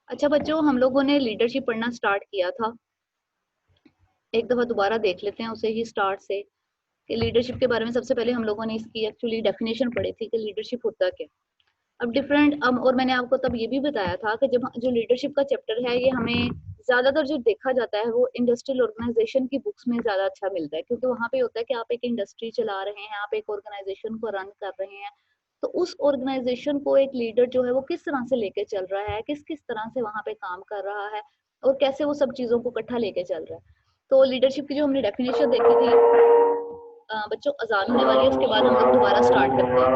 अच्छा बच्चों, हम लोगों ने लीडरशिप पढ़ना स्टार्ट किया था। एक दफ़ा दोबारा देख लेते हैं उसे ही स्टार्ट से कि लीडरशिप के बारे में सबसे पहले हम लोगों ने इसकी एक्चुअली डेफिनेशन पढ़ी थी कि लीडरशिप होता क्या। अब डिफरेंट और मैंने आपको तब ये भी बताया था कि जब जो लीडरशिप का चैप्टर है ये हमें ज़्यादातर जो देखा जाता है वो इंडस्ट्रियल ऑर्गेनाइजेशन की बुक्स में ज़्यादा अच्छा मिलता है, क्योंकि वहाँ पे होता है कि आप एक इंडस्ट्री चला रहे हैं, आप एक ऑर्गेनाइजेशन को रन कर रहे हैं। तो उस ऑर्गेनाइजेशन को एक लीडर जो है वो किस तरह से लेके चल रहा है, किस किस तरह से वहाँ पे काम कर रहा है और कैसे वो सब चीज़ों को इकट्ठा लेके चल रहा है। तो लीडरशिप की जो हमने डेफिनेशन देखी थी, बच्चों अजान होने वाली है, उसके बाद हम लोग दोबारा स्टार्ट करते हैं।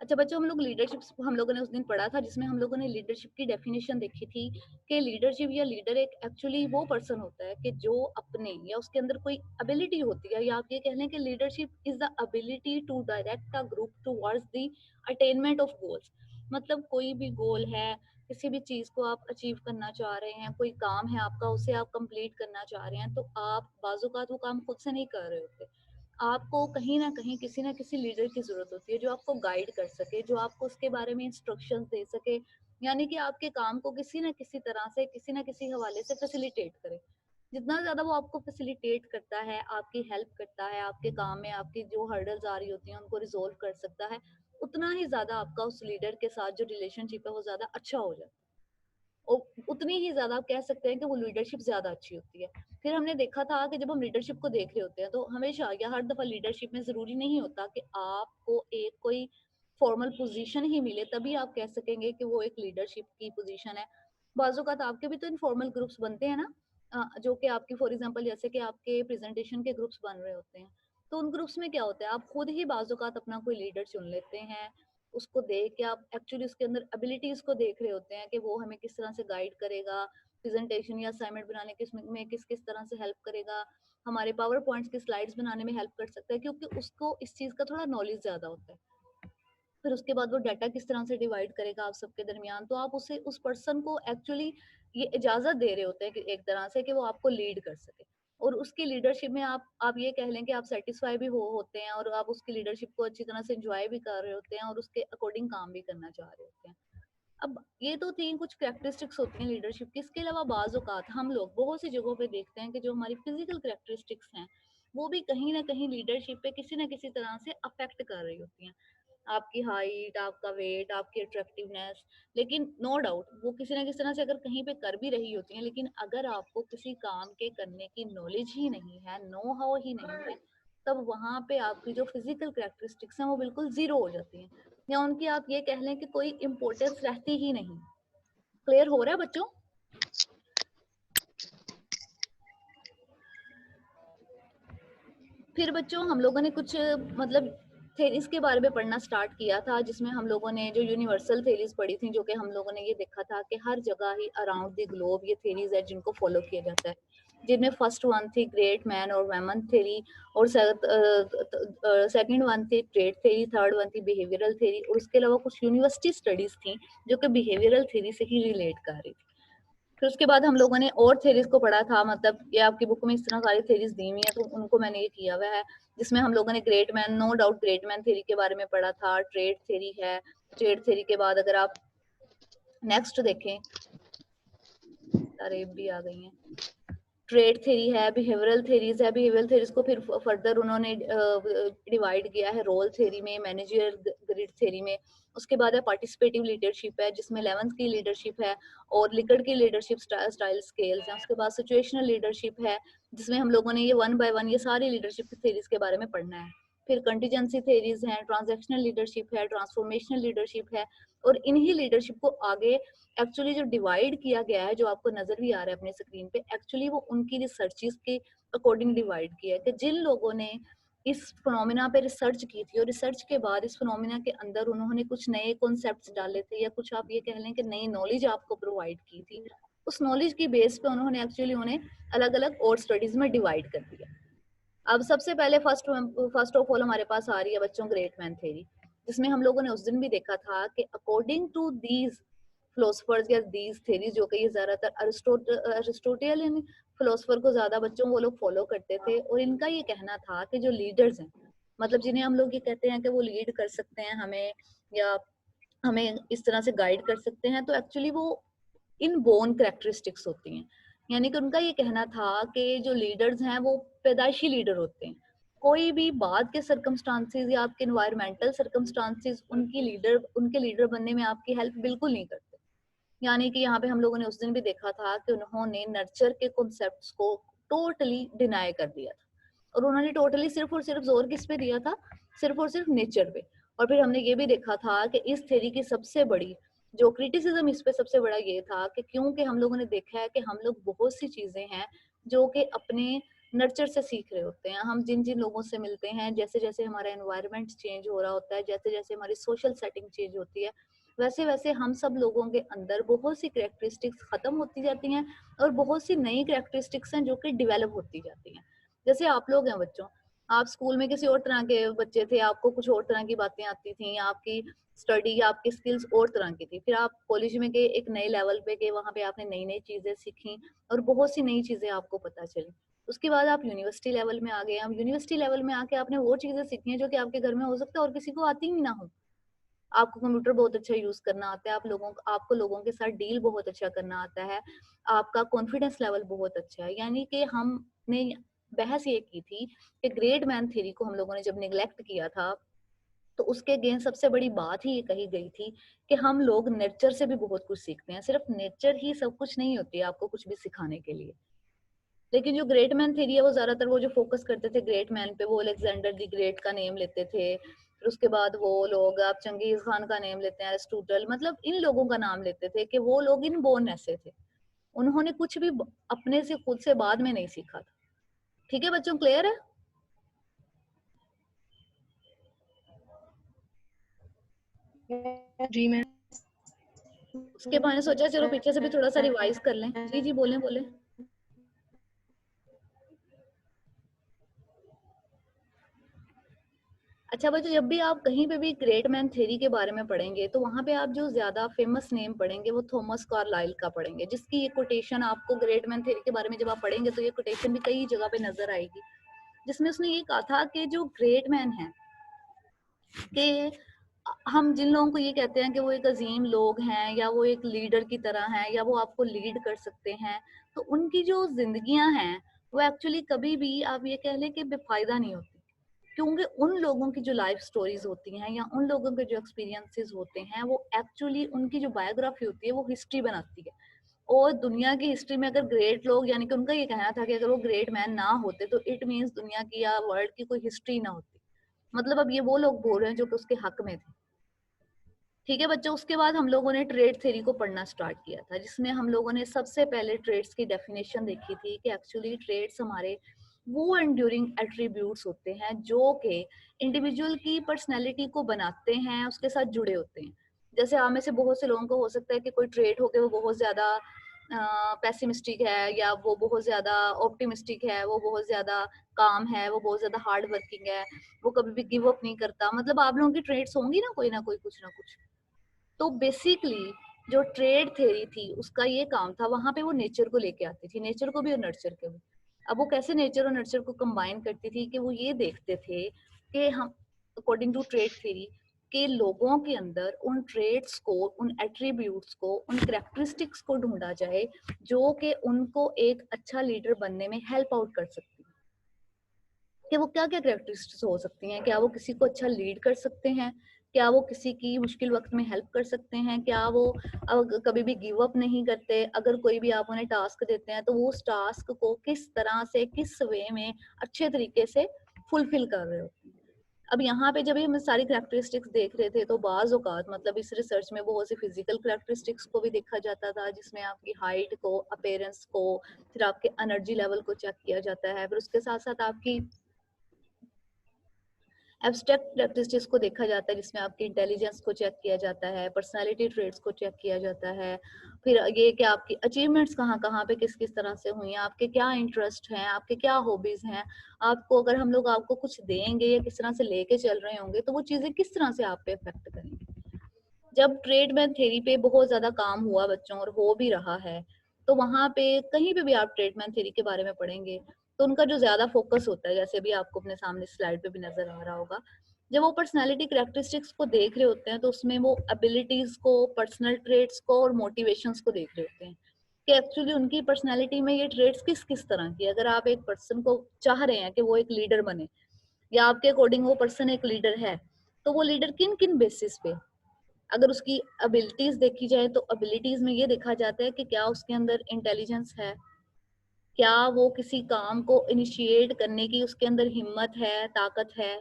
अच्छा बच्चों, हम लोगों ने उस दिन पढ़ा था जिसमें हम लोगों ने लीडरशिप की डेफिनेशन देखी थी कि लीडरशिप या लीडर एक एक्चुअली वो पर्सन होता है कि जो अपने या उसके अंदर कोई एबिलिटी होती है, या आप ये कह लें कि leadership is the ability to direct a group towards the attainment of goals. मतलब कोई भी गोल है, किसी भी चीज को आप अचीव करना चाह रहे हैं, कोई काम है आपका उसे आप कंप्लीट करना चाह रहे हैं, तो आप बाजुकात वो काम खुद से नहीं कर रहे होते। आपको कहीं ना कहीं किसी ना किसी लीडर की जरूरत होती है जो आपको गाइड कर सके, जो आपको उसके बारे में इंस्ट्रक्शंस दे सके, यानी कि आपके काम को किसी ना किसी तरह से किसी ना किसी हवाले से फैसिलिटेट करे। जितना ज्यादा वो आपको फैसिलिटेट करता है, आपकी हेल्प करता है, आपके काम में आपकी जो हर्डल्स आ रही होती हैं उनको रिजोल्व कर सकता है, उतना ही ज्यादा आपका उस लीडर के साथ जो रिलेशनशिप है वो ज्यादा अच्छा हो जाता है। और उतनी ही ज्यादा आप कह सकते हैं कि वो लीडरशिप ज्यादा अच्छी होती है। फिर हमने देखा था कि जब हम लीडरशिप को देख रहे होते हैं तो हमेशा या हर दफा लीडरशिप में जरूरी नहीं होता कि आपको एक कोई फॉर्मल पोजीशन ही मिले तभी आप कह सकेंगे कि वो एक लीडरशिप की पोजीशन है। बाजूकात आपके भी तो इनफॉर्मल ग्रुप्स बनते हैं ना, जो कि आपकी फॉर एग्जांपल जैसे कि आपके प्रेजेंटेशन के ग्रुप्स बन रहे होते हैं। तो उन ग्रुप्स में क्या होता है, आप खुद ही बाजूकात अपना कोई लीडर चुन लेते हैं, उसको देख के आप एक्चुअली उसके अंदर एबिलिटीज को देख रहे होते हैं कि वो हमें किस तरह से गाइड करेगा, प्रेजेंटेशन या असाइनमेंट बनाने में किस किस तरह से हेल्प करेगा, हमारे पावर पॉइंट्स की स्लाइड्स बनाने में हेल्प कर सकता है, क्योंकि उसको इस चीज का थोड़ा नॉलेज ज्यादा होता है। फिर उसके बाद वो डाटा किस तरह से डिवाइड करेगा आप सबके दरमियान, तो आप उसे उस पर्सन को एक्चुअली ये इजाजत दे रहे होते हैं कि एक तरह से कि वो आपको लीड कर सके। और उसकी लीडरशिप में आप ये कह लें कि आप सेटिस्फाई भी हो होते हैं, और आप उसकी लीडरशिप को अच्छी तरह से एंजॉय भी कर रहे होते हैं और उसके अकॉर्डिंग काम भी करना चाह रहे होते हैं। अब ये तो तीन कुछ कैरेक्टरिस्टिक्स होती हैं लीडरशिप की। इसके अलावा बाज औकात हम लोग बहुत सी जगहों पे देखते हैं कि जो हमारी फिजिकल कैरेक्टरिस्टिक्स हैं वो भी कहीं ना कहीं लीडरशिप पे किसी ना किसी तरह से अफेक्ट कर रही होती हैं। आपकी हाइट, आपका वेट, आपकी अट्रैक्टिवनेस, लेकिन नो डाउट वो किसी ना किसी तरह से अगर कहीं पे कर भी रही होती हैं, लेकिन अगर आपको किसी काम के करने की नॉलेज ही नहीं है, नो हाउ ही नहीं है, तब वहां पे आपकी जो फिजिकल कैरेक्टरिस्टिक्स हैं वो बिल्कुल जीरो हो जाती हैं, या उनकी आप ये कह लें कि कोई इम्पोर्टेंस रहती ही नहीं। क्लियर हो रहा है बच्चों? फिर बच्चों हम लोगों ने कुछ मतलब थेरीज के बारे में पढ़ना स्टार्ट किया था, जिसमें हम लोगों ने जो यूनिवर्सल थेरीज पढ़ी थी, जो कि हम लोगों ने ये देखा था कि हर जगह ही अराउंड द ग्लोब ये थेरीज है जिनको फॉलो किया जाता है, जिनमें फर्स्ट वन थी ग्रेट मैन और वुमन थेरी, और सेकंड वन थी ट्रेड थेरी, थर्ड वन थी बिहेवियरल थेरी, और उसके अलावा कुछ यूनिवर्सिटी स्टडीज थी जो कि बिहेवियरल थेरी से ही रिलेट कर रही थी। फिर उसके बाद हम लोगों ने और थेरीज को पढ़ा था, मतलब ये आपकी बुक में इस तरह सारी थेरीज दी हुई है, तो उनको मैंने ये किया हुआ है, जिसमें हम लोगों ने great man, no doubt great man theory के बारे में पढ़ा था, ट्रेड थेरी है, ट्रेड थेरी के बाद अगर आप नेक्स्ट देखें, अरे भी आ गई हैं, ट्रेड थ्योरी है, बिहेवियरल थ्योरीज है, बिहेवियरल थ्योरीज को फिर फर्दर उन्होंने डिवाइड किया है रोल थ्योरी में, मैनेजर ग्रिड थ्योरी में। उसके बाद है पार्टिसिपेटिव लीडरशिप है, जिसमें 11th की लीडरशिप है, और लिकर्ड की लीडरशिप स्टाइल स्केल्स हैं। उसके बाद सिचुएशनल लीडरशिप है, जिसमें हम लोगों ने ये वन बाय वन ये सारी लीडरशिप थ्योरीज के बारे में पढ़ना है। फिर कंटीजेंसी थ्योरीज हैं, ट्रांजैक्शनल लीडरशिप है, ट्रांसफॉर्मेशनल लीडरशिप है, और इन्हीं लीडरशिप को आगे एक्चुअली जो डिवाइड किया गया है, जो आपको नजर भी आ रहा है अपने स्क्रीन पे, एक्चुअली वो उनकी रिसर्चेस के अकॉर्डिंग डिवाइड किया है, कि जिन लोगों ने इस फिनोमिना पे रिसर्च की थी, और रिसर्च के बाद इस फिनोमिना के अंदर उन्होंने कुछ नए कॉन्सेप्ट्स डाले थे, या कुछ आप ये कह लें कि नई नॉलेज आपको प्रोवाइड की थी, उस नॉलेज की बेस पे उन्होंने एक्चुअली उन्हें अलग अलग और स्टडीज में डिवाइड कर दिया। अब सबसे पहले फर्स्ट ऑफ ऑल हमारे पास आ रही है बच्चों ग्रेट मैन थ्योरी, जिसमें हम लोगों ने उस दिन भी देखा था कि अकॉर्डिंग टू दीज फिलोसफर्स या दीज थ्योरीज, जो कि ये ज्यादातर अरिस्टोटेलियन फिलोसफर को ज्यादा बच्चों वो लोग फॉलो करते थे, और इनका ये कहना था कि जो लीडर्स हैं, मतलब जिन्हें हम लोग ये कहते हैं कि वो लीड कर सकते हैं हमें, या हमें इस तरह से गाइड कर सकते हैं, तो एक्चुअली वो इन बोर्न कैरेक्टरिस्टिक्स होती हैं। यानी कि उनका ये कहना था कि जो लीडर्स हैं वो पैदाइशी लीडर होते हैं, कोई भी बाद के सर्कमस्टांसेस या आपके इन्वायरमेंटल सर्कमस्टांसेस उनके लीडर बनने में आपकी हेल्प बिल्कुल नहीं करते। यानी कि यहाँ पे हम लोगों ने उस दिन भी देखा था कि उन्होंने नर्चर के कॉन्सेप्ट्स को टोटली डिनाई कर दिया था, और उन्होंने टोटली सिर्फ और सिर्फ जोर किस पे दिया था, सिर्फ और सिर्फ नेचर पे। और फिर हमने ये भी देखा था कि इस थ्योरी की सबसे बड़ी जो क्रिटिसिज्म इस पे सबसे बड़ा ये था कि क्योंकि हम लोगों ने देखा है कि हम लोग बहुत सी चीजें हैं जो कि अपने नर्चर से सीख रहे होते हैं, हम जिन जिन लोगों से मिलते हैं, जैसे जैसे हमारा एनवायरनमेंट चेंज हो रहा होता है, जैसे जैसे हमारी सोशल सेटिंग चेंज होती है, वैसे वैसे हम सब लोगों के अंदर बहुत सी कैरेक्टरिस्टिक्स खत्म होती जाती हैं, और बहुत सी नई कैरेक्टरिस्टिक्स हैं जो कि डेवलप होती जाती हैं। जैसे आप लोग हैं बच्चों, आप स्कूल में किसी और तरह के बच्चे थे, आपको कुछ और तरह की बातें आती थी, आपकी स्टडी या आपकी स्किल्स और तरह की थी, फिर आप कॉलेज में गए, एक नए लेवल पे गए, वहां पे आपने नई नई चीजें सीखी, और बहुत सी नई चीजें आपको पता चली। उसके बाद आप यूनिवर्सिटी लेवल में आ गए, आप यूनिवर्सिटी लेवल में आके आपने वो चीजें सीखी हैं जो कि आपके घर में हो सकता है और किसी को आती ही ना हो। आपको कंप्यूटर बहुत अच्छा यूज करना आता है, आपको लोगों के साथ डील बहुत अच्छा करना आता है, आपका कॉन्फिडेंस लेवल बहुत अच्छा है। यानी कि हमने बहस ये की थी कि ग्रेट मैन थ्योरी को हम लोगों ने जब निग्लेक्ट किया था, तो उसके अगेंस्ट सबसे बड़ी बात ही ये कही गई थी कि हम लोग नेचर से भी बहुत कुछ सीखते हैं, सिर्फ नेचर ही सब कुछ नहीं होती है आपको कुछ भी सिखाने के लिए। लेकिन जो ग्रेट मैन थ्योरी है वो ज्यादातर वो जो फोकस करते थे ग्रेट मैन पे, वो अलेक्जेंडर दी ग्रेट का नेम लेते थे, फिर उसके बाद वो लोग आप चंगेज खान का नेम लेते हैं, एरिस्टोटल, मतलब इन लोगों का नाम लेते थे कि वो लोग इन बोर्न ऐसे थे, उन्होंने कुछ भी अपने से खुद से बाद में नहीं सीखा था। ठीक है बच्चों, क्लियर है? जी मैम। उसके बाद सोचा चलो पीछे से भी थोड़ा सा रिवाइज कर लें। जी जी बोले बोले। अच्छा बच्चों, जब भी आप कहीं पे भी ग्रेट मैन थ्योरी के बारे में पढ़ेंगे, तो वहां पे आप जो ज्यादा फेमस नेम पढ़ेंगे वो थॉमस कार्लाइल का पढ़ेंगे, जिसकी ये कोटेशन आपको ग्रेट मैन थ्योरी के बारे में जब आप पढ़ेंगे तो ये कोटेशन भी कई जगह पे नजर आएगी, जिसमें उसने ये कहा था कि जो ग्रेट मैन है, कि हम जिन लोगों को ये कहते हैं कि वो एक अजीम लोग हैं, या वो एक लीडर की तरह हैं, या वो आपको लीड कर सकते हैं, तो उनकी जो जिंदगियां हैं वो एक्चुअली कभी भी आप ये कह लें कि बेफायदा नहीं होती, क्योंकि उन लोगों की जो लाइफ स्टोरीज होती हैं या उन लोगों के जो एक्सपीरियंसेस होते हैं, वो एक्चुअली उनकी जो बायोग्राफी होती है वो हिस्ट्री बनाती है। और दुनिया की हिस्ट्री में अगर ग्रेट लोग, यानी कि उनका ये कहना था कि अगर वो ग्रेट मैन ना होते तो इट मीन्स दुनिया की या वर्ल्ड की कोई हिस्ट्री ना होती। मतलब अब ये वो लोग बोल रहे हैं जो कि उसके हक में थे। ठीक है बच्चों, उसके बाद हम लोगों ने ट्रेड थ्योरी को पढ़ना स्टार्ट किया था, जिसमें हम लोगों ने सबसे पहले ट्रेड्स की डेफिनेशन देखी थी कि एक्चुअली ट्रेड्स हमारे वो एंड्यूरिंग एट्रीब्यूट्स होते हैं जो कि इंडिविजुअल की पर्सनैलिटी को बनाते हैं, उसके साथ जुड़े होते हैं। जैसे आप में से बहुत से लोगों को हो सकता है कि कोई ट्रेट हो के वो बहुत ज़्यादा पेसिमिस्टिक है, या वो बहुत ज़्यादा ऑप्टिमिस्टिक है, वो बहुत ज़्यादा काम है, वो बहुत ज़्यादा हार्ड वर्किंग है, वो कभी भी गिव अप नहीं करता। मतलब आप लोगों की ट्रेड्स होंगी ना कोई कुछ ना कुछ। तो बेसिकली जो ट्रेड थ्योरी थी उसका ये काम था, वहां पे वो नेचर को लेके आती थी, नेचर को भी और नर्चर को भी। अब वो कैसे नेचर और नर्चर को कंबाइन करती थी कि वो ये देखते थे कि हम अकॉर्डिंग टू ट्रेड थ्योरी के लोगों के अंदर उन ट्रेड्स को, उन एट्रीब्यूट्स को, उन कैरेक्टरिस्टिक्स को ढूंढा जाए जो कि उनको एक अच्छा लीडर बनने में हेल्प आउट कर सकती है। कि वो क्या क्या कैरेक्टरिस्टिक्स हो सकती हैं, क्या वो किसी को अच्छा लीड कर सकते हैं, क्या वो किसी की मुश्किल वक्त में हेल्प कर सकते हैं, क्या वो कभी भी गिव अप नहीं करते, अगर कोई भी आप उन्हें टास्क देते हैं तो वो उस टास्क को किस तरह से, किस वे में अच्छे तरीके से फुलफिल कर रहे होते हैं। अब यहाँ पे जब हम सारी कैरेक्टरिस्टिक्स देख रहे थे तो बाज औकात मतलब इस रिसर्च में बहुत सी फिजिकल कैरेक्टरिस्टिक्स को भी देखा जाता था, जिसमें आपकी हाइट को, अपीयरेंस को, फिर आपके एनर्जी लेवल को चेक किया जाता है, फिर उसके साथ साथ आपकी एब्स्ट्रैक्ट कैरेक्टरिस्टिक्स को देखा जाता है, जिसमें आपकी इंटेलिजेंस को चेक किया जाता है, पर्सनालिटी ट्रेट्स को चेक किया जाता है, फिर ये कि आपकी अचीवमेंट्स कहाँ कहाँ पे किस किस तरह से हुई हैं, आपके क्या इंटरेस्ट हैं, आपके क्या हॉबीज हैं, आपको अगर हम लोग आपको कुछ देंगे या किस तरह से लेके चल रहे होंगे तो वो चीजें किस तरह से आप पे इफेक्ट करेंगी। जब ट्रेडमैन थ्योरी पे बहुत ज्यादा काम हुआ बच्चों, और हो भी रहा है, तो वहां पे कहीं पे भी आप ट्रेडमैन थ्योरी के बारे में पढ़ेंगे तो उनका जो ज्यादा फोकस होता है, जैसे भी आपको अपने सामने स्लाइड पे भी नजर आ रहा होगा, जब वो पर्सनालिटी कैरेक्टरिस्टिक्स को देख रहे होते हैं तो उसमें वो एबिलिटीज को, पर्सनल ट्रेट्स को और मोटिवेशंस को देख रहे होते हैं कि एक्चुअली उनकी पर्सनालिटी में ये ट्रेट्स किस किस तरह की। अगर आप एक पर्सन को चाह रहे हैं कि वो एक लीडर बने, या आपके अकॉर्डिंग वो पर्सन एक लीडर है, तो वो लीडर किन किन बेसिस पे, अगर उसकी एबिलिटीज देखी जाए तो एबिलिटीज में ये देखा जाता है कि क्या उसके अंदर इंटेलिजेंस है, क्या वो किसी काम को इनिशिएट करने की उसके अंदर हिम्मत है, ताकत है।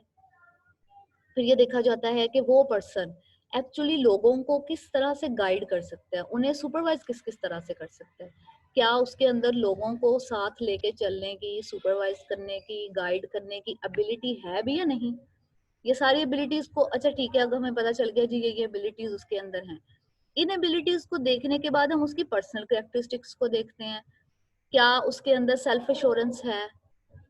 फिर ये देखा जाता है कि वो पर्सन एक्चुअली लोगों को किस तरह से गाइड कर सकता है, उन्हें सुपरवाइज किस किस तरह से कर सकता है, क्या उसके अंदर लोगों को साथ लेके चलने की, सुपरवाइज करने की, गाइड करने की एबिलिटी है भी या नहीं। ये सारी एबिलिटीज को, अच्छा ठीक है, अगर हमें पता चल गया जी ये एबिलिटीज उसके अंदर हैं, इन एबिलिटीज को देखने के बाद हम उसकी पर्सनल कैरेक्टरिस्टिक्स को देखते हैं। क्या उसके अंदर सेल्फ एश्योरेंस है,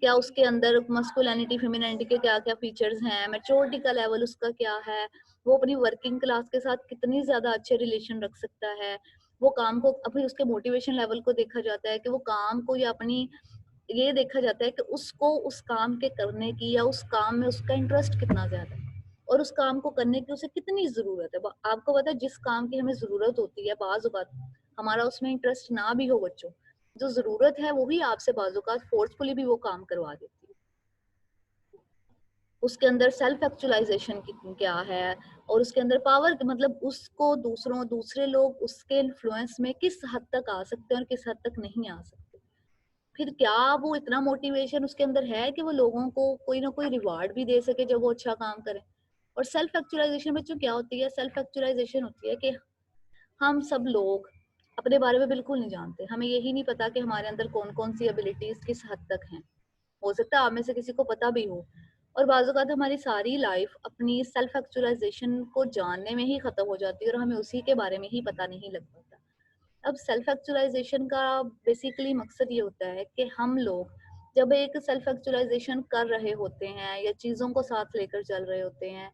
क्या उसके अंदर मस्कुलिनिटी, फेमिनिटी के क्या क्या फीचर्स हैं, मैच्योरिटी का लेवल उसका क्या है, वो अपनी वर्किंग क्लास के साथ कितनी ज्यादा अच्छे रिलेशन रख सकता है, वो काम को, अभी उसके मोटिवेशन लेवल को देखा जाता है कि वो काम को या अपनी, ये देखा जाता है कि उसको उस काम के करने की या उस काम में उसका इंटरेस्ट कितना ज्यादा है, और उस काम को करने की उसे कितनी जरूरत है। आपको पता है जिस काम की हमें जरूरत होती है, बाज औक़ात हमारा उसमें इंटरेस्ट ना भी हो बच्चों, जो जरूरत है वो भी आपसे बाज औक़ात फोर्सफुली भी वो काम करवा देती है। उसके अंदर सेल्फ एक्चुअलाइजेशन क्या है, और उसके अंदर पावर, मतलब उसको दूसरे लोग उसके इन्फ्लुएंस में किस हद तक आ सकते हैं और किस हद तक नहीं आ सकते। फिर क्या वो इतना मोटिवेशन उसके अंदर है कि वो लोगों को कोई ना कोई रिवार्ड भी दे सके जब वो अच्छा काम करे। और सेल्फ एक्चुअलाइजेशन में जो क्या होती है, सेल्फ एक्चुअलाइजेशन होती है कि हम सब लोग अपने बारे में बिल्कुल नहीं जानते, हमें यही नहीं पता कि हमारे अंदर कौन कौन सी एबिलिटीज किस हद तक हैं। हो सकता है आप में से किसी को पता भी हो, और बाज़ औक़ात हमारी सारी लाइफ अपनी सेल्फ एक्चुअलाइजेशन को जानने में ही खत्म हो जाती है और हमें उसी के बारे में ही पता नहीं लग पाता। अब सेल्फ एक्चुअलाइजेशन का बेसिकली मकसद ये होता है कि हम लोग जब एक सेल्फ एक्चुअलाइजेशन कर रहे होते हैं या चीज़ों को साथ लेकर चल रहे होते हैं,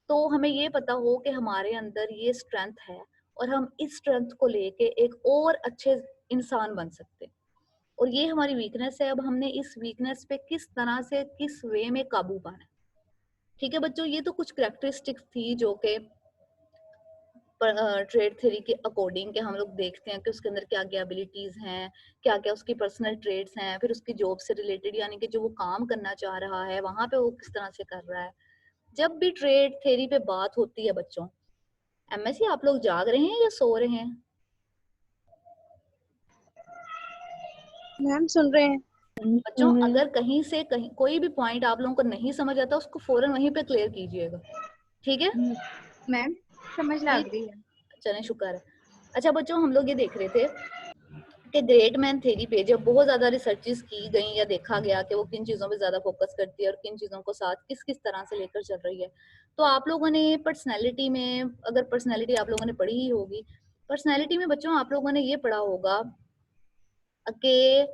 तो हमें ये पता हो कि हमारे अंदर ये स्ट्रेंथ है और हम इस स्ट्रेंथ को लेके एक और अच्छे इंसान बन सकते हैं, और ये हमारी वीकनेस है। अब हमने इस वीकनेस पे किस तरह से, किस वे में काबू पाना है। ठीक है बच्चों, ये तो कुछ कैरेक्टरिस्टिक्स थी जो कि ट्रेड थ्योरी के अकॉर्डिंग के हम लोग देखते हैं कि उसके अंदर क्या क्या एबिलिटीज हैं, क्या क्या उसकी पर्सनल ट्रेड्स हैं, फिर उसकी जॉब से रिलेटेड यानी कि जो वो काम करना चाह रहा है वहां पे वो किस तरह से कर रहा है। जब भी ट्रेड थ्योरी पे बात होती है बच्चों, एमएससी आप लोग जाग रहे हैं या सो रहे हैं? मैम सुन रहे हैं। बच्चों अगर कहीं से कहीं कोई भी पॉइंट आप लोगों को नहीं समझ आता उसको फौरन वहीं पे क्लियर कीजिएगा, ठीक है? मैम समझ ठीक, लग रही है। चलें शुक्र है। अच्छा बच्चों, हम लोग ये देख रहे थे कि ग्रेट मैन थ्योरी पे जब बहुत ज्यादा रिसर्चेस की गई या देखा गया कि वो किन चीजों पे ज्यादा फोकस करती है और किन चीजों को साथ किस किस तरह से लेकर चल रही है, तो आप लोगों ने पर्सनैलिटी में, अगर पर्सनैलिटी आप लोगों ने पढ़ी ही होगी, पर्सनैलिटी में बच्चों आप लोगों ने ये पढ़ा होगा कि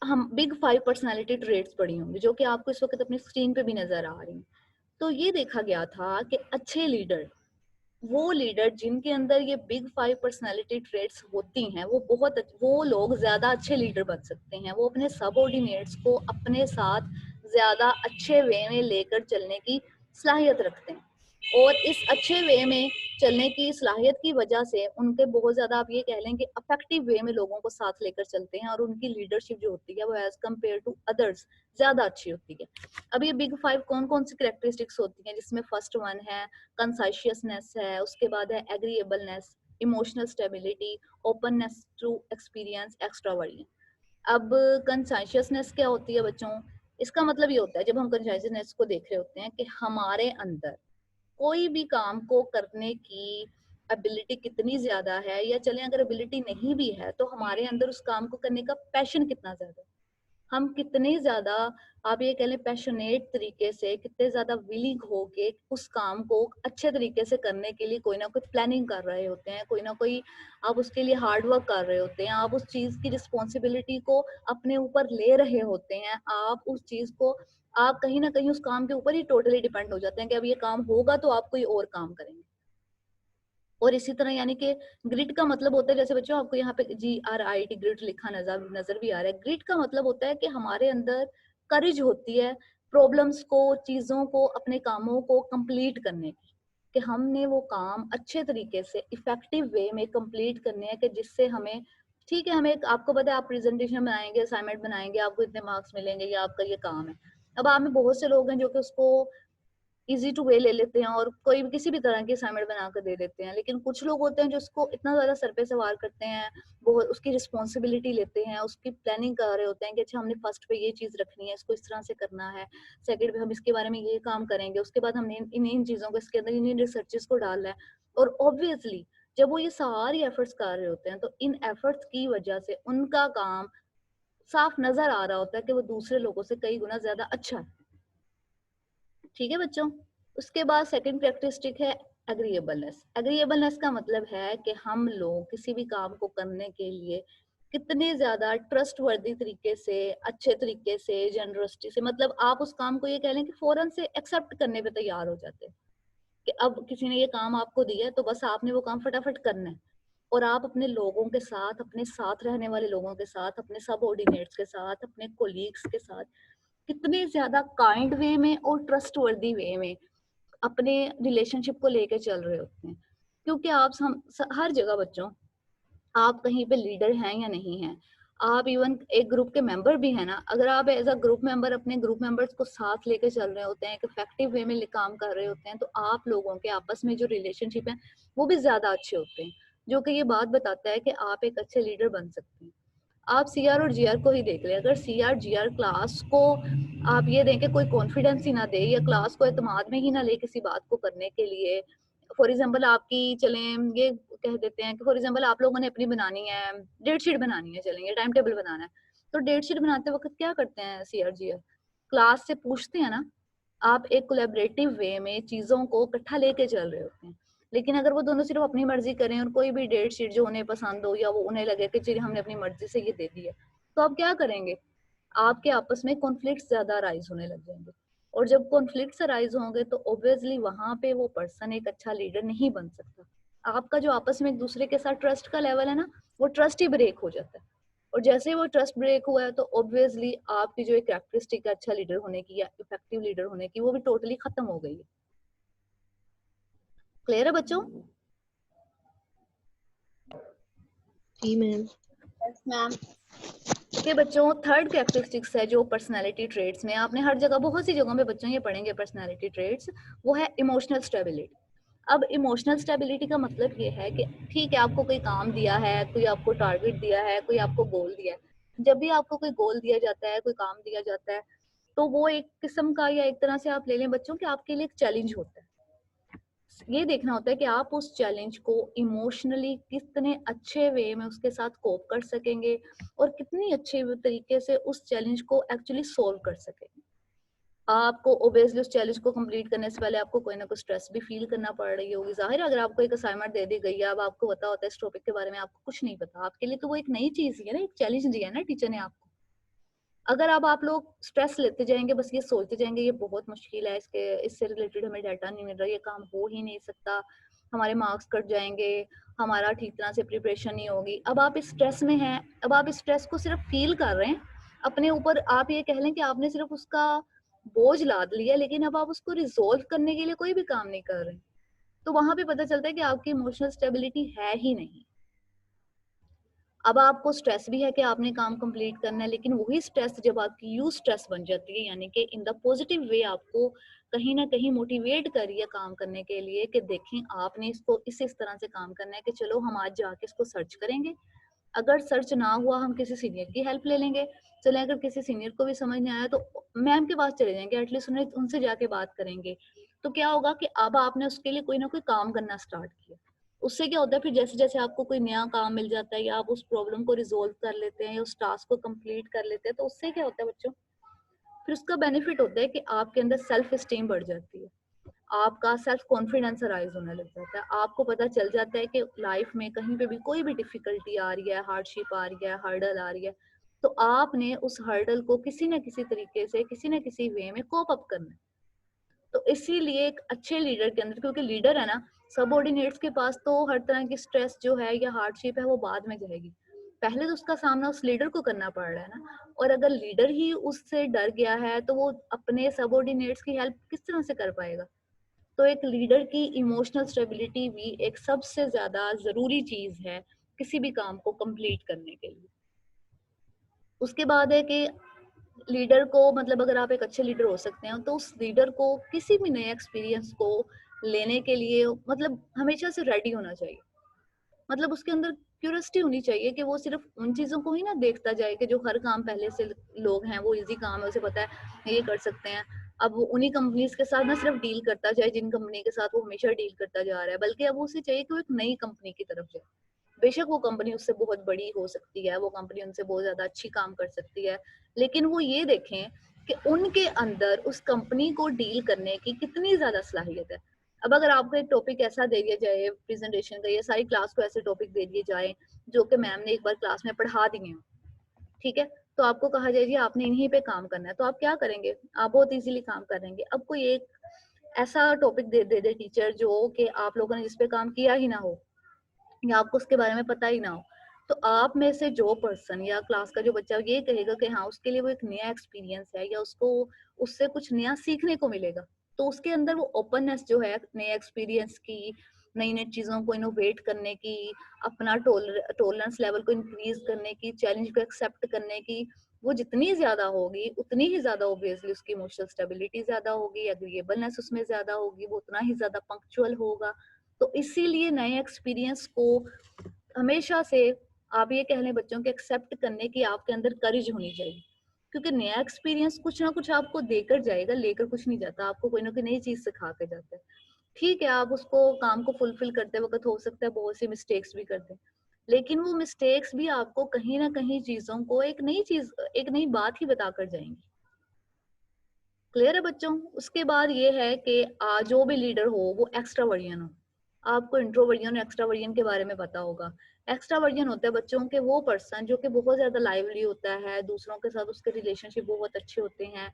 हम बिग 5 पर्सनैलिटी ट्रेट्स पढ़ी होंगी जो कि आपको इस वक्त अपनी स्क्रीन पे भी नजर आ रही हैं। तो ये देखा गया था कि अच्छे लीडर, वो लीडर जिनके अंदर ये बिग 5 पर्सनालिटी ट्रेट्स होती हैं, वो लोग ज्यादा अच्छे लीडर बन सकते हैं। वो अपने सबऑर्डिनेट्स को अपने साथ ज्यादा अच्छे वे में लेकर चलने की सलाहियत रखते हैं, और इस अच्छे वे में चलने की सलाहियत की वजह से उनके बहुत ज्यादा, आप ये कह लें कि अफेक्टिव वे में लोगों को साथ लेकर चलते हैं, और उनकी लीडरशिप जो होती है वो एज कम्पेयर टू अदर्स ज्यादा अच्छी होती है। अब ये बिग 5 कौन कौन सी कैरेक्टरिस्टिक्स होती हैं, जिसमें फर्स्ट वन है कंसाइशियसनेस है, उसके बाद है agreeableness, emotional stability, openness to experience, extraverting. अब कंसाइशियसनेस क्या होती है बच्चों? इसका मतलब ये होता है, जब हम कंसाइशियसनेस को देख रहे होते हैं कि हमारे अंदर कोई भी काम को करने की एबिलिटी कितनी ज्यादा है, या चलें अगर एबिलिटी नहीं भी है तो हमारे अंदर उस काम को करने का पैशन कितना ज्यादा है, हम कितने ज्यादा, आप ये कह लें पैशनेट तरीके से, कितने ज्यादा विलिंग हो के उस काम को अच्छे तरीके से करने के लिए कोई ना कोई प्लानिंग कर रहे होते हैं, कोई ना कोई आप उसके लिए हार्ड वर्क कर रहे होते हैं, आप उस चीज की रिस्पॉन्सिबिलिटी को अपने ऊपर ले रहे होते हैं, आप उस चीज को, आप कहीं ना कहीं उस काम के ऊपर ही टोटली डिपेंड हो जाते हैं कि अब ये काम होगा तो आप कोई और काम करेंगे। और इसी तरह यानी कि ग्रिड का मतलब होता है, जैसे बच्चों आपको यहाँ पे GRIT ग्रिड लिखा नजर नजर भी आ रहा है, ग्रिड का मतलब होता है कि हमारे अंदर करेज होती है प्रॉब्लम्स को, चीजों को, अपने कामों को कंप्लीट करने की, कि हमने वो काम अच्छे तरीके से इफेक्टिव वे में कंप्लीट करने हैं, कि जिससे हमें, ठीक है, हमें आपको पता है आप प्रेजेंटेशन बनाएंगे, असाइनमेंट बनाएंगे, आपको इतने मार्क्स मिलेंगे, या आपका ये काम है। अब आप में बहुत से लोग हैं जो कि उसको इजी टू वे ले लेते हैं और कोई भी किसी भी तरह की असाइनमेंट बना कर दे देते हैं, लेकिन कुछ लोग होते हैं जो उसको इतना ज्यादा सर पे सवार करते हैं, वो उसकी रिस्पॉन्सिबिलिटी लेते हैं, उसकी प्लानिंग कर रहे होते हैं कि अच्छा हमने फर्स्ट पे ये चीज रखनी है, इसको इस तरह से करना है, सेकंड पे हम इसके बारे में ये काम करेंगे, उसके बाद हमने इन इन चीजों को इसके अंदर इन रिसर्चेस को डालना है। और ऑब्वियसली जब वो ये सारी एफर्ट्स कर रहे होते हैं तो इन एफर्ट्स की वजह से उनका काम साफ नजर आ रहा होता है कि वो दूसरे लोगों से कई गुना ज्यादा अच्छा है। ठीक है बच्चों, उसके बाद सेकंड कैरेक्टरिस्टिक है एग्रीएबलनेस। एग्रीएबलनेस का मतलब है कि हम लोग किसी भी काम को करने के लिए कितने ज्यादा ट्रस्ट वर्दी तरीके से, अच्छे तरीके से, जनरसिटी से, मतलब आप उस काम को ये कह लें कि फौरन से एक्सेप्ट करने पे तैयार हो जाते हैं कि अब किसी ने ये काम आपको दिया है तो बस आपने वो काम फटाफट करना है। और आप अपने लोगों के साथ, अपने साथ रहने वाले लोगों के साथ, अपने सबऑर्डिनेट्स के साथ, अपने कोलीग्स के साथ कितने ज्यादा काइंड वे में और ट्रस्ट वर्दी वे में अपने रिलेशनशिप को लेकर चल रहे होते हैं। क्योंकि हर जगह बच्चों, आप कहीं पे लीडर हैं या नहीं हैं, आप इवन एक ग्रुप के मेंबर भी हैं ना, अगर आप एज अ ग्रुप मेंबर अपने ग्रुप मेंबर्स को साथ लेकर चल रहे होते हैं, एक इफेक्टिव वे में काम कर रहे होते हैं, तो आप लोगों के आपस में जो रिलेशनशिप है वो भी ज्यादा अच्छे होते हैं, जो कि ये बात बताता है कि आप एक अच्छे लीडर बन सकते हैं। आप CR और GR को ही देख लें, अगर CR GR क्लास को आप ये दें कि कोई कॉन्फिडेंस ही ना दे, या क्लास को एतमाद में ही ना ले किसी बात को करने के लिए, फॉर एग्जाम्पल आपकी, चलें ये कह देते हैं कि फॉर एग्जाम्पल आप लोगों ने अपनी बनानी है, डेट शीट बनानी है, चलेंगे टाइम टेबल बनाना है, तो डेट शीट बनाते वक्त क्या करते हैं CR GR, क्लास से पूछते हैं ना, आप एक कोलैबोरेटिव वे में चीजों को इकट्ठा लेके चल रहे होते हैं। लेकिन अगर वो दोनों सिर्फ अपनी मर्जी करें और कोई भी डेट शीट जो उन्हें पसंद हो, या वो उन्हें लगे कि चलिए हमने अपनी मर्जी से ये दे दी है, तो आप क्या करेंगे? आपके आपस में कॉन्फ्लिक्ट ज्यादा राइज होने लग जाएंगे, और जब कॉन्फ्लिक्ट राइज होंगे तो ऑब्वियसली वहां पे वो पर्सन एक अच्छा लीडर नहीं बन सकता। आपका जो आपस में एक दूसरे के साथ ट्रस्ट का लेवल है ना, वो ट्रस्ट ही ब्रेक हो जाता है। और जैसे ही वो ट्रस्ट ब्रेक हुआ है तो ऑब्वियसली आपकी जो एक कैरेक्टरिस्टिक है अच्छा लीडर होने की या इफेक्टिव लीडर होने की, वो भी टोटली खत्म हो गई है। क्लियर है बच्चों? जी मैम। Yes ma'am. ओके बच्चों, थर्ड कैरेक्टरिस्टिक्स है जो पर्सनालिटी ट्रेट्स में आपने हर जगह, बहुत सी जगहों पे बच्चों ये पढ़ेंगे पर्सनालिटी ट्रेट्स, वो है इमोशनल स्टेबिलिटी। अब इमोशनल स्टेबिलिटी का मतलब ये है कि ठीक है, आपको कोई काम दिया है, कोई आपको टारगेट दिया है, कोई आपको गोल दिया है, जब भी आपको कोई गोल दिया जाता है, कोई काम दिया जाता है, तो वो एक किस्म का, या एक तरह से आप ले लें बच्चों कि आपके लिए एक चैलेंज होता है। ये देखना होता है कि आप उस चैलेंज को इमोशनली कितने अच्छे वे में उसके साथ कोप कर सकेंगे और कितनी अच्छे तरीके से उस चैलेंज को एक्चुअली सोल्व कर सकेंगे। आपको ऑब्वियसली उस चैलेंज को कंप्लीट करने से पहले आपको कोई ना कोई स्ट्रेस भी फील करना पड़ रही होगी। ज़ाहिर है अगर आपको एक असाइनमेंट दे दी गई है, अब आपको पता होता है इस टॉपिक के बारे में, आपको कुछ नहीं पता, आपके लिए तो वो एक नई चीज़ ही है ना, एक चैलेंज दिया है ना टीचर ने आपको। अगर अब आप लोग स्ट्रेस लेते जाएँगे, बस ये सोचते जाएँगे ये बहुत मुश्किल है, इससे रिलेटेड हमें डाटा नहीं मिल रहा, ये काम हो ही नहीं सकता, हमारे मार्क्स कट जाएँगे, हमारा ठीक तरह से प्रिपरेशन नहीं होगी। अब आप इस स्ट्रेस में हैं, अब आप इस स्ट्रेस को सिर्फ़ फ़ील कर रहे हैं, अपने ऊपर आप ये कह लें कि आपने सिर्फ़ उसका बोझ लाद लिया, लेकिन अब आप उसको रिज़ॉल्व करने के लिए कोई भी काम नहीं कर रहे। तो वहाँ पे पता चलता है कि आपकी इमोशनल स्टेबिलिटी है ही नहीं। अब आपको स्ट्रेस भी है कि आपने काम कंप्लीट करना है, लेकिन वही स्ट्रेस जब आपकी यूज स्ट्रेस बन जाती है, यानी कि इन द पॉजिटिव वे आपको कहीं ना कहीं मोटिवेट कर रही है काम करने के लिए कि देखें आपने इसको इस तरह से काम करना है कि चलो हम आज जाके इसको सर्च करेंगे, अगर सर्च ना हुआ हम किसी सीनियर की हेल्प ले लेंगे, चले अगर किसी सीनियर को भी समझ नहीं आया तो मैम के पास चले जाएंगे, एटलीस्ट उन्हें उनसे जाके बात करेंगे। तो क्या होगा कि अब आपने उसके लिए कोई ना कोई काम करना स्टार्ट किया। उससे क्या होता है फिर जैसे-जैसे आपको कोई नया काम मिल जाता है या आप उस प्रॉब्लम को रिज़ॉल्व कर लेते हैं या उस टास्क को कंप्लीट कर लेते हैं, तो उससे क्या होता है बच्चों, फिर उसका बेनिफिट होता है कि आपके अंदर सेल्फ एस्टीम बढ़ जाती है। आपका सेल्फ कॉन्फिडेंस अराइज़ होने लग जाता है। आपको पता चल जाता है कि लाइफ में कहीं पे भी कोई भी डिफिकल्टी आ रही है, हार्डशिप आ रही है, हर्डल आ रही है, तो आपने उस हर्डल को किसी न किसी तरीके से, किसी न किसी वे में कोप अप करना है। तो इसीलिए एक अच्छे लीडर के अंदर, क्योंकि लीडर है ना, सबऑर्डिनेट्स के पास तो हर तरह की स्ट्रेस जो है या हार्डशिप है वो बाद में जाएगी, पहले तो उसका सामना उस लीडर को करना पड़ रहा है ना। और अगर लीडर ही उससे डर गया है तो वो अपने सबऑर्डिनेट्स की हेल्प किस तरह से कर पाएगा। तो एक लीडर की इमोशनल स्टेबिलिटी भी एक सबसे ज्यादा जरूरी चीज है किसी भी काम को कंप्लीट करने के लिए। उसके बाद है कि लीडर को, मतलब अगर आप एक अच्छे लीडर हो सकते हैं तो उस लीडर को किसी भी नए एक्सपीरियंस को लेने के लिए मतलब हमेशा से रेडी होना चाहिए। मतलब उसके अंदर क्यूरियोसिटी होनी चाहिए कि वो सिर्फ उन चीजों को ही ना देखता जाए कि जो हर काम पहले से लोग हैं वो इजी काम है, उसे पता है ये कर सकते हैं। अब वो उन्हीं कंपनीज के साथ ना सिर्फ डील करता जाए जिन कंपनी के साथ वो हमेशा डील करता जा रहा है, बल्कि अब उसे चाहिए कि वो एक नई कंपनी की तरफ जाए। बेशक वो कंपनी उससे बहुत बड़ी हो सकती है, वो कंपनी उनसे बहुत ज्यादा अच्छी काम कर सकती है, लेकिन वो ये देखें कि उनके अंदर उस कंपनी को डील करने की कितनी ज्यादा सलाहियत है। अब अगर आपको एक टॉपिक ऐसा दे दिया जाए प्रेजेंटेशन का, या सारी क्लास को ऐसे टॉपिक दे दिए जाए जो कि मैम ने एक बार क्लास में पढ़ा दिए हैं, ठीक है, तो आपको कहा जाए जी आपने इन्हीं पे काम करना है, तो आप क्या करेंगे? आप बहुत इजीली काम करेंगे। अब कोई एक ऐसा टॉपिक दे दे टीचर जो कि आप लोगों ने जिस पे काम किया ही ना हो या आपको उसके बारे में पता ही ना हो, तो आप में से जो पर्सन या क्लास का जो बच्चा ये कहेगा कि हाँ उसके लिए वो एक नया एक्सपीरियंस है या उसको उससे कुछ नया सीखने को मिलेगा, तो उसके अंदर वो ओपननेस जो है नए एक्सपीरियंस की, नई नई चीजों को इनोवेट करने की, अपना टॉलरेंस लेवल को इंक्रीज करने की, चैलेंज को एक्सेप्ट करने की, वो जितनी ज्यादा होगी उतनी ही ज्यादा ऑब्वियसली उसकी इमोशनल स्टेबिलिटी ज्यादा होगी, एग्रीएबलनेस उसमें ज्यादा होगी, वो उतना ही ज्यादा पंक्चुअल होगा। तो इसीलिए नए एक्सपीरियंस को हमेशा से आप ये कह लें बच्चों के एक्सेप्ट करने की आपके अंदर करेज होनी चाहिए, क्योंकि नया एक्सपीरियंस कुछ ना कुछ आपको देकर जाएगा, लेकर कुछ नहीं जाता, आपको कोई ना कोई नई चीज सिखा के जाता है। ठीक है, आप उसको काम को फुलफिल करते वक्त हो सकता है बहुत सी मिस्टेक्स भी करते हैं, लेकिन वो मिस्टेक्स भी आपको कहीं ना कहीं चीजों को एक नई चीज, एक नई बात ही बताकर जाएंगी। क्लियर है बच्चों? उसके बाद ये है कि जो भी लीडर हो वो एक्स्ट्रावर्जियन हो। आपको इंट्रोवर्जन और एक्स्ट्रावर्जन के बारे में पता होगा। एक्स्ट्रावर्जन होता है बच्चों के वो पर्सन जो कि बहुत ज्यादा लाइवली होता है, दूसरों के साथ उसके रिलेशनशिप बहुत अच्छे होते हैं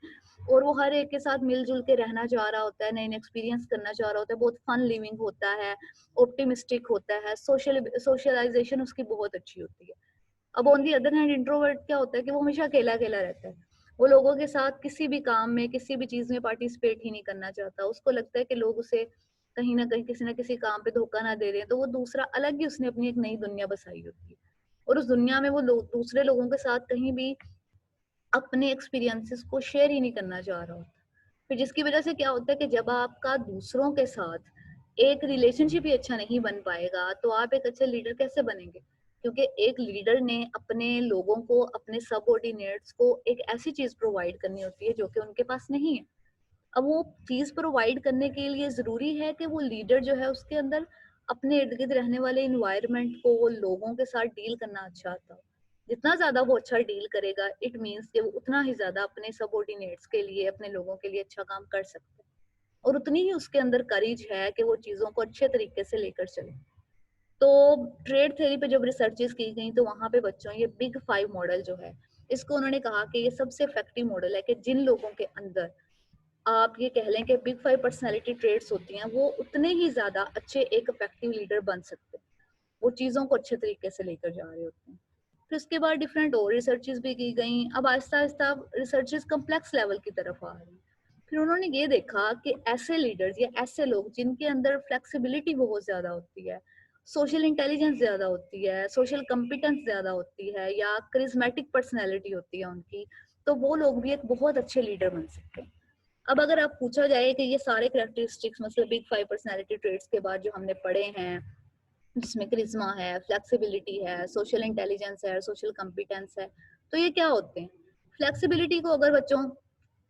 और वो हर एक के साथ मिलजुल के रहना चाह रहा होता है, नए नए एक्सपीरियंस करना चाह रहा होता है, बहुत फन लिविंग होता है, ऑप्टिमिस्टिक होता है, सोशलाइजेशन उसकी बहुत अच्छी होती है। अब on the other hand introvert क्या होता है कि वो हमेशा अकेला अकेला रहता है, वो लोगों के साथ किसी भी काम में किसी भी चीज में पार्टिसिपेट ही नहीं करना चाहता, उसको लगता है कि लोग उसे कहीं ना कहीं किसी ना किसी काम पे धोखा ना दे रहे हैं, तो वो दूसरा अलग ही उसने अपनी एक नई दुनिया बसाई होती है और उस दुनिया में वो दूसरे लोगों के साथ कहीं भी अपने एक्सपीरियंसेस को शेयर ही नहीं करना चाह रहा होता। फिर जिसकी वजह से क्या होता है कि जब आपका दूसरों के साथ एक रिलेशनशिप ही अच्छा नहीं बन पाएगा तो आप एक अच्छे लीडर कैसे बनेंगे? क्योंकि एक लीडर ने अपने लोगों को, अपने सबऑर्डिनेट्स को एक ऐसी चीज प्रोवाइड करनी होती है जो कि उनके पास नहीं है। अब वो चीज़ प्रोवाइड करने के लिए ज़रूरी है कि वो लीडर जो है उसके अंदर अपने इर्द-गिर्द रहने वाले एनवायरनमेंट को, वो लोगों के साथ डील करना अच्छा आता हो। जितना ज़्यादा वो अच्छा डील करेगा, इट मीन्स कि वो उतना ही ज़्यादा अपने सबऑर्डिनेट्स के लिए, अपने लोगों के लिए अच्छा काम कर सकता है। और उतनी ही उसके अंदर करेज है कि वो चीज़ों को अच्छे तरीके से लेकर चले। तो ट्रेड थ्योरी पे जब रिसर्चेस की गई तो वहाँ पे बच्चों ये बिग 5 मॉडल जो है, इसको उन्होंने कहा कि ये सबसे इफेक्टिव मॉडल है कि जिन लोगों के अंदर आप ये कह लें कि बिग 5 पर्सनैलिटी ट्रेड्स होती हैं, वो उतने ही ज़्यादा अच्छे एक इफेक्टिव लीडर बन सकते हैं। वो चीज़ों को अच्छे तरीके से लेकर जा रहे होते हैं। फिर उसके बाद डिफरेंट और रिसर्चेस भी की गई। अब आहिस्ता-आहिस्ता रिसर्चेस कॉम्प्लेक्स लेवल की तरफ आ रही हैं। फिर उन्होंने ये देखा कि ऐसे लीडर्स या ऐसे लोग जिनके अंदर फ्लेक्सिबिलिटी बहुत ज़्यादा होती है, सोशल इंटेलिजेंस ज़्यादा होती है, सोशल कॉम्पिटेंस ज़्यादा होती है या करिस्मेटिक पर्सनैलिटी होती है उनकी, तो वो लोग भी एक बहुत अच्छे लीडर बन सकते हैं। अब अगर आप पूछा जाए कि ये सारे कैरेक्टरिस्टिक्स मतलब बिग 5 पर्सनैलिटी ट्रेट्स के बाद जो हमने पढ़े हैं, जिसमें करिश्मा है, फ्लेक्सिबिलिटी है, सोशल इंटेलिजेंस है, सोशल कॉम्पिटेंस है, तो ये क्या होते हैं? फ्लेक्सिबिलिटी को अगर बच्चों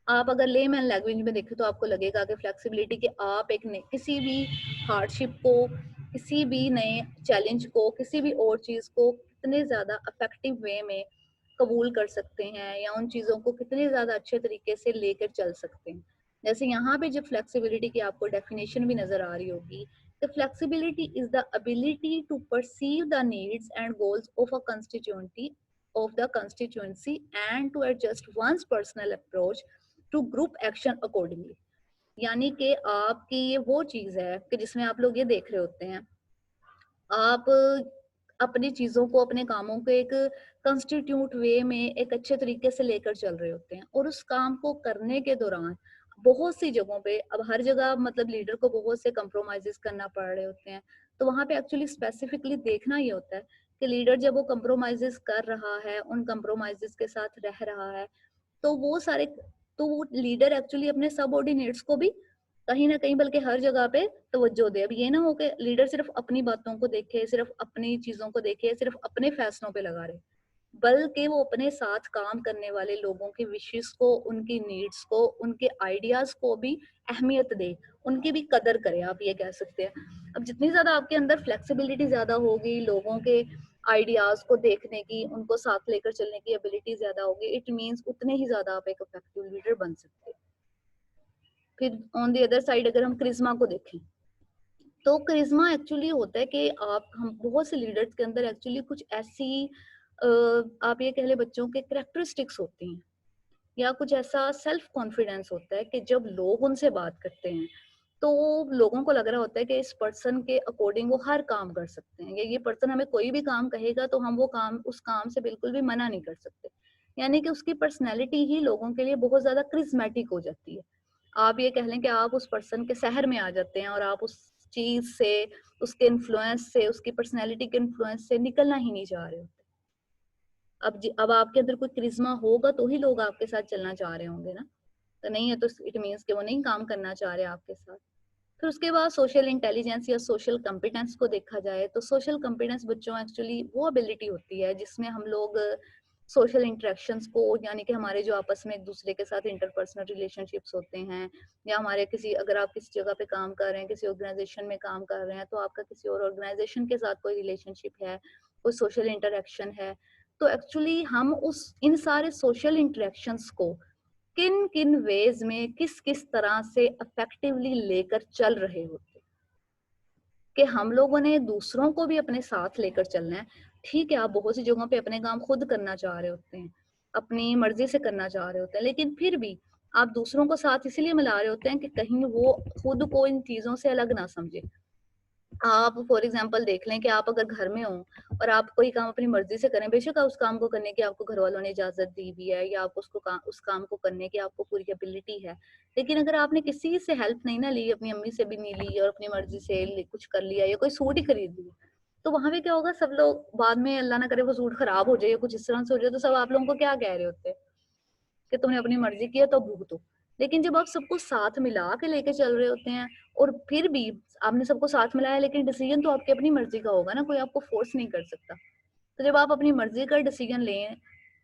आप अगर लेमैन लैंग्वेज में देखें तो आपको लगेगा कि फ्लेक्सिबिलिटी कि आप एक किसी भी हार्डशिप को, किसी भी नए चैलेंज को, किसी भी और चीज़ को कितने ज़्यादा इफेक्टिव वे में कबूल कर सकते हैं या उन चीज़ों को कितने ज़्यादा अच्छे तरीके से लेकर चल सकते हैं। जैसे यहाँ पे जब फ्लेक्सिबिलिटी की आपको डेफिनेशन भी नज़र आ रही होगी, the flexibility is the ability to perceive the needs and goals of the constituency and to adjust one's personal approach to group action accordingly। यानी कि आपकी ये वो चीज है कि जिसमें आप लोग ये देख रहे होते हैं, आप अपनी चीज़ों को, अपने कामों को एक कंस्टिट्यूट वे में एक अच्छे तरीके से लेकर चल रहे होते हैं और उस काम को करने के दौरान बहुत सी जगहों पे, अब हर जगह मतलब लीडर को बहुत से कंप्रोमाइजेस करना पड़ रहे होते हैं, तो वहाँ पे एक्चुअली स्पेसिफिकली देखना ये होता है कि लीडर जब वो कंप्रोमाइजेस कर रहा है, उन कंप्रोमाइजेस के साथ रह रहा है, तो वो सारे, तो वो लीडर एक्चुअली अपने सबऑर्डिनेट्स को भी कहीं न कहीं बल्कि हर जगह पे तवज्जो दे। अब ये ना हो कि लीडर सिर्फ़ अपनी बातों को देखे, सिर्फ़ अपनी चीज़ों को देखे, सिर्फ़ अपने फैसलों पे लगा रहे, बल्कि वो अपने साथ काम करने वाले लोगों की विशेस को, उनकी नीड्स को, उनके आइडियाज़ को भी अहमियत दे, उनकी भी कदर करे, आप ये कह सकते हैं। अब जितनी ज़्यादा आपके अंदर फ्लेक्सिबिलिटी ज़्यादा होगी, लोगों के आइडियाज़ को देखने की, उनको साथ लेकर चलने की एबिलिटी ज़्यादा होगी, इट मीन्स उतने ही ज़्यादा आप एक इफेक्टिव लीडर बन सकते हैं। फिर ऑन द अदर साइड अगर हम करिश्मा को देखें, तो करिश्मा एक्चुअली होता है कि आप हम बहुत से लीडर्स के अंदर एक्चुअली कुछ ऐसी आप ये कह लें बच्चों के कैरेक्टरिस्टिक्स होती हैं या कुछ ऐसा सेल्फ कॉन्फिडेंस होता है कि जब लोग उनसे बात करते हैं तो लोगों को लग रहा होता है कि इस पर्सन के अकॉर्डिंग वो हर काम कर सकते हैं, या ये पर्सन हमें कोई भी काम कहेगा तो हम वो काम, उस काम से बिल्कुल भी मना नहीं कर सकते। यानी कि उसकी पर्सनैलिटी ही लोगों के लिए बहुत ज्यादा क्रिस्मेटिक हो जाती है। आप ये कह लें कि आप उस पर्सन के शहर में आ जाते हैं और आप उस चीज से, उसके इन्फ्लुएंस से, उसकी पर्सनैलिटी के इन्फ्लुएंस से निकलना ही नहीं चाह रहे होते। अब आपके अंदर कोई करिश्मा होगा तो ही लोग आपके साथ चलना चाह रहे होंगे ना, तो नहीं है तो इट मीन्स कि वो नहीं काम करना चाह रहे आपके साथ। फिर उसके बाद सोशल इंटेलिजेंस या सोशल कॉम्पिटेंस को देखा जाए तो सोशल कॉम्पिटेंस बच्चों एक्चुअली वो एबिलिटी होती है जिसमें हम लोग सोशल इंटरेक्शंस को, यानी कि हमारे जो आपस में एक दूसरे के साथ इंटरपर्सनल रिलेशनशिप्स होते हैं, या हमारे किसी, अगर आप किसी जगह पे काम कर रहे हैं, किसी ऑर्गेनाइजेशन में काम कर रहे हैं, तो आपका किसी और ऑर्गेनाइजेशन के साथ कोई रिलेशनशिप है, कोई सोशल इंटरेक्शन है, तो एक्चुअली हम उस इन सारे सोशल इंटरेक्शंस को किन किन वेज में किस किस तरह से इफेक्टिवली लेकर चल रहे होते, कि हम लोगों ने दूसरों को भी अपने साथ लेकर चलना है। ठीक है, आप बहुत सी जगहों पे अपने काम खुद करना चाह रहे होते हैं, अपनी मर्जी से करना चाह रहे होते हैं, लेकिन फिर भी आप दूसरों को साथ इसीलिए मिला रहे होते हैं कि कहीं वो खुद को इन चीजों से अलग ना समझे। आप फॉर एग्जांपल देख लें कि आप अगर घर में हो और आप कोई काम अपनी मर्जी से करें, बेशक उस काम को करने की आपको घर वालों ने इजाजत दी भी है या आप उस काम को करने की आपको पूरी एबिलिटी है, लेकिन अगर आपने किसी से हेल्प नहीं ना ली, अपनी अम्मी से भी नहीं ली और अपनी मर्जी से कुछ कर लिया या कोई सूट ही खरीद लिया, तो वहां पे क्या होगा, सब लोग बाद में अल्लाह ना करे वो सूट खराब हो जाए या कुछ इस तरह से हो जाए, तो सब आप लोगों को क्या कह रहे होते हैं कि तुमने अपनी मर्जी की है तो भुगतो। लेकिन जब आप सबको साथ मिला के लेके चल रहे होते हैं और फिर भी आपने सबको साथ मिलाया, लेकिन डिसीजन तो आपकी अपनी मर्जी का होगा ना, कोई आपको फोर्स नहीं कर सकता। तो जब आप अपनी मर्जी का डिसीजन लें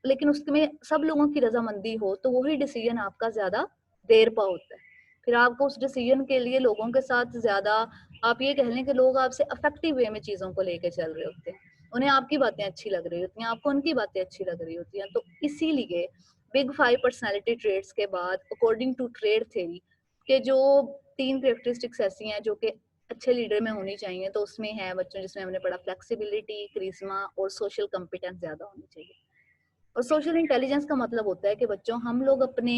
लेकिन उसमें सब लोगों की रजामंदी हो, तो वही डिसीजन आपका ज्यादा देर पा होता है। फिर आपको उस डिसीजन के लिए लोगों के साथ ज्यादा, आप ये कह लें कि लोग आपसे अफेक्टिव वे में चीजों को लेके चल रहे होते हैं, उन्हें आपकी बातें अच्छी लग रही होती हैं, आपको उनकी बातें अच्छी लग रही होती हैं। तो इसीलिए बिग 5 पर्सनालिटी ट्रेड्स के बाद अकॉर्डिंग टू ट्रेड थ्योरी के जो 3 कैरेक्टरिस्टिक्स ऐसी हैं जो कि अच्छे लीडर में होनी चाहिए, तो उसमें है बच्चों जिसमें हमने पढ़ा फ्लेक्सिबिलिटी, करिश्मा और सोशल कॉम्पिटेंस ज्यादा होनी चाहिए। और सोशल इंटेलिजेंस का मतलब होता है कि बच्चों हम लोग अपने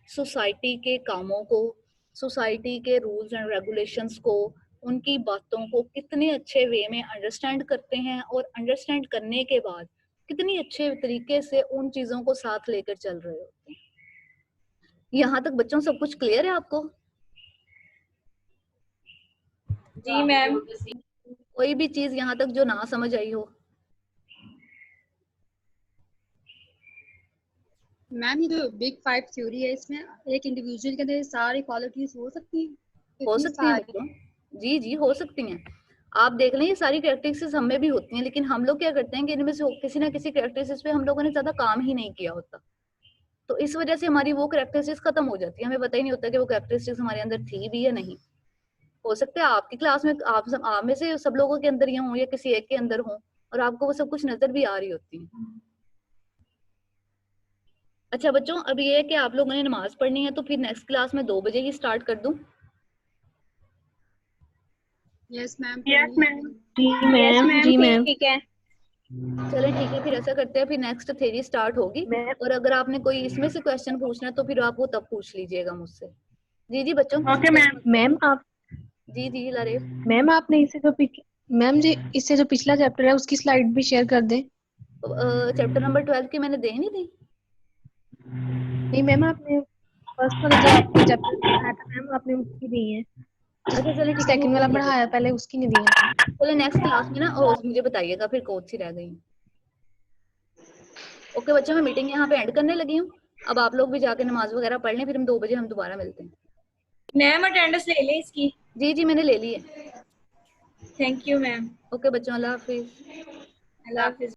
सोसाइटी के कामों को, सोसाइटी के रूल्स एंड रेगुलेशंस को, उनकी बातों को कितने अच्छे वे में अंडरस्टैंड करते हैं और अंडरस्टैंड करने के बाद कितनी अच्छे तरीके से उन चीजों को साथ लेकर चल रहे होते हैं। यहाँ तक बच्चों सब कुछ क्लियर है आपको? जी मैम। कोई भी चीज यहाँ तक जो ना समझ आई हो? मैम ये जो बिग 5 थ्योरी है, इसमें एक इंडिविजुअल के अंदर सारी क्वालिटीज हो सकती हैं? हो इतनी सकती हैं सारी? बच्चों, जी जी हो सकती हैं। आप देख लें ये सारी कैरेक्टरिस्टिक्स हमें भी होती हैं, लेकिन हम लोग क्या करते हैं कि इनमें से किसी ना किसी कैरेक्टरिस्टिक्स पे हम लोगों ने ज्यादा काम ही नहीं किया होता, तो इस वजह से हमारी वो कैरेक्टरिस्टिक्स खत्म हो जाती है, हमें पता ही नहीं होता कि वो कैरेक्टरिस्टिक्स हमारे अंदर थी भी या नहीं। हो सकता है आपकी क्लास में आप में से सब लोगों के अंदर ये हों या किसी एक के अंदर हों और आपको वो सब कुछ नजर भी आ रही होती है। अच्छा बच्चों, अब ये है कि आप लोगों ने नमाज पढ़नी है, तो फिर नेक्स्ट क्लास में 2 बजे ही स्टार्ट कर दूं? Yes ma'am. जी मैम, जी मैम। ठीक है। चलें ठीक है, फिर ऐसा करते हैं, फिर नेक्स्ट थ्योरी स्टार्ट होगी, मैम और अगर आपने कोई इसमें से क्वेश्चन पूछना है तो फिर आप वो तब पूछ लीजिएगा मुझसे। जी जी बच्चों। Okay ma'am. मैम आप जी जी लारे। मैम आपने इससे जो मैम जी इससे जो पिछला चैप्टर है उसकी स्लाइड भी शेयर कर दें। चैप्टर नंबर 12 की मैंने दे नहीं दी? नहीं मैम, आपने फर्स्ट वाला जो आपने चैप्टर पढ़ाया था मैम, आपने उसकी दी है। अच्छा चलें ठीक है, वो सेकंड वाला देख लेते पढ़ाया पहले, उसकी नहीं दी है। हैं। चलें नेक्स्ट क्लास में ना मुझे बताइएगा फिर कौन सी रह गई। ओके बच्चों, मैं मीटिंग यहाँ पे एंड करने लगी हूँ, अब आप लोग भी जाके नमाज वगैरह पढ़ लें, फिर हम 2 बजे हम दोबारा मिलते हैं। मैम अटेंडेंस ले लें इसकी। जी जी मैंने ले ली है। Thank you ma'am. ओके बच्चों, अल्लाह हाफिज। अल्लाह हाफिज।